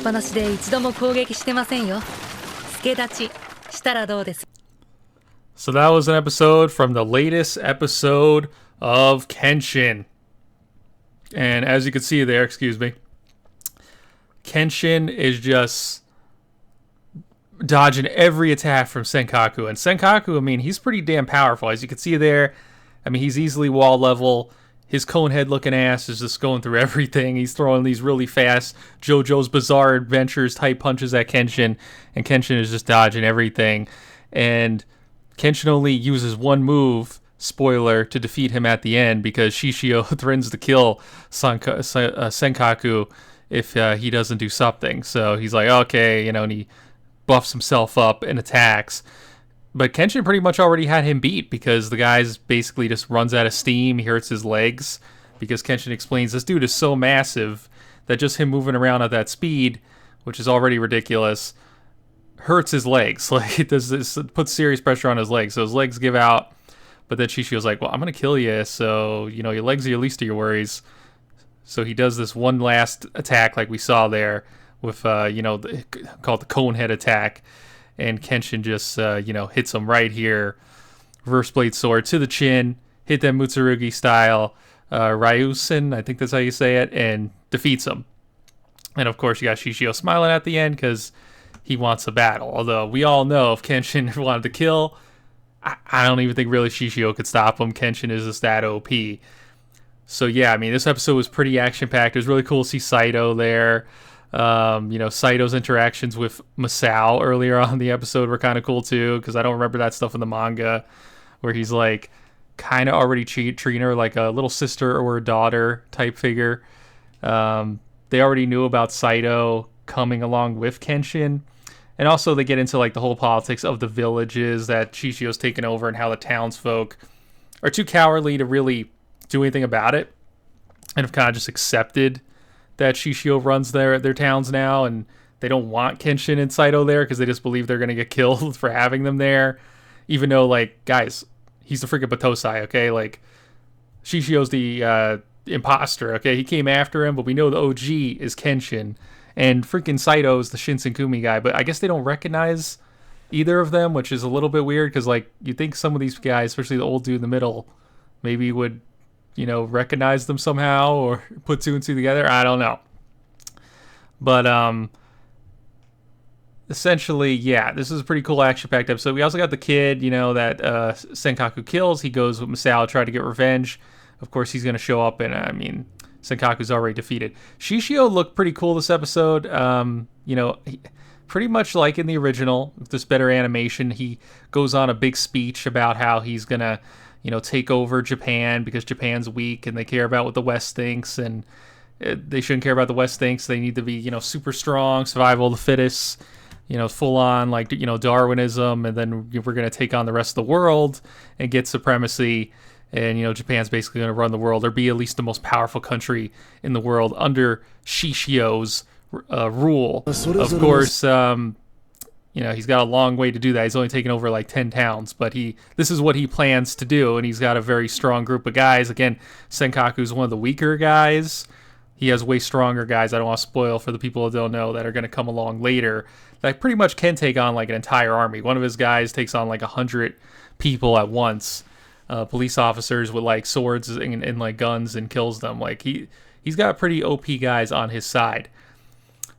ぱなしで一度も攻撃してませんよ。助立ちしたらどうです？ So that was an episode from the latest episode of Kenshin. And as you can see there, excuse me, Kenshin is just dodging every attack from Senkaku. And Senkaku, I mean, he's pretty damn powerful. As you can see there, I mean, he's easily wall level. His conehead looking ass is just going through everything. He's throwing these really fast JoJo's Bizarre Adventures type punches at Kenshin. And Kenshin is just dodging everything. And Kenshin only uses one move, spoiler, to defeat him at the end because Shishio threatens to kill Senkaku if he doesn't do something. So he's like, okay, and he buffs himself up and attacks. But Kenshin pretty much already had him beat because the guy's basically just runs out of steam. He hurts his legs because Kenshin explains this dude is so massive that just him moving around at that speed, which is already ridiculous, hurts his legs. Like, it puts serious pressure on his legs. So his legs give out. But then Shishio's like, well, I'm going to kill you. So, your legs are your least of your worries. So he does this one last attack like we saw there with, called the Conehead attack. And Kenshin just, hits him right here. Reverse blade sword to the chin. Hit that Mutsurugi style. Ryusen, I think that's how you say it. And defeats him. And of course you got Shishio smiling at the end because he wants a battle. Although we all know if Kenshin wanted to kill, I don't even think really Shishio could stop him. Kenshin is just that OP. So yeah, I mean, this episode was pretty action-packed. It was really cool to see Saito there. Saito's interactions with Masao earlier on in the episode were kind of cool too, because I don't remember that stuff in the manga, where he's like kind of already treating her like a little sister or a daughter type figure. They already knew about Saito coming along with Kenshin. And also they get into like the whole politics of the villages that Shishio's taken over and how the townsfolk are too cowardly to really do anything about it. And have kind of just accepted that Shishio runs their towns now. And they don't want Kenshin and Saito there because they just believe they're going to get killed for having them there. Even though, like, guys, he's the freaking Batosai, okay? Like, Shishio's the imposter, okay? He came after him, but we know the OG is Kenshin. And freaking Saito's the Shinsenkumi guy, but I guess they don't recognize either of them, which is a little bit weird because, like, you think some of these guys, especially the old dude in the middle, maybe would, recognize them somehow or put two and two together. I don't know. But essentially, yeah, this is a pretty cool action-packed episode. We also got the kid, that Senkaku kills. He goes with Masao to try to get revenge. Of course, he's going to show up, and Senkaku's already defeated. Shishio looked pretty cool this episode. Pretty much like in the original, with this better animation. He goes on a big speech about how he's going to, take over Japan because Japan's weak and they care about what the West thinks, and they shouldn't care about the West thinks. They need to be, super strong, survival of the fittest, full on, like, Darwinism, and then we're going to take on the rest of the world and get supremacy. And, Japan's basically going to run the world or be at least the most powerful country in the world under Shishio's rule. Of course, he's got a long way to do that. He's only taken over like 10 towns, but this is what he plans to do. And he's got a very strong group of guys. Again, Senkaku's one of the weaker guys. He has way stronger guys. I don't want to spoil for the people who don't know that are going to come along later. That pretty much can take on like an entire army. One of his guys takes on like 100 people at once. Police officers with like swords and like guns, and kills them. Like he's got pretty OP guys on his side.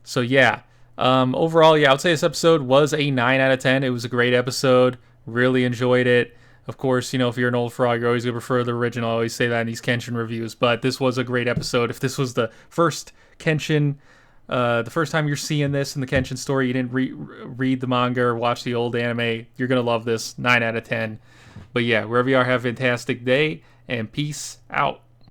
So yeah, overall, yeah, I would say this episode was a 9 out of 10. It was a great episode. Really enjoyed it. Of course, if you're an old frog, you're always going to prefer the original. I always say that in these Kenshin reviews. But this was a great episode. If this was the first Kenshin, the first time you're seeing this in the Kenshin story, you didn't read the manga or watch the old anime, you're going to love this. 9 out of 10. But yeah, wherever you are, have a fantastic day, and peace out.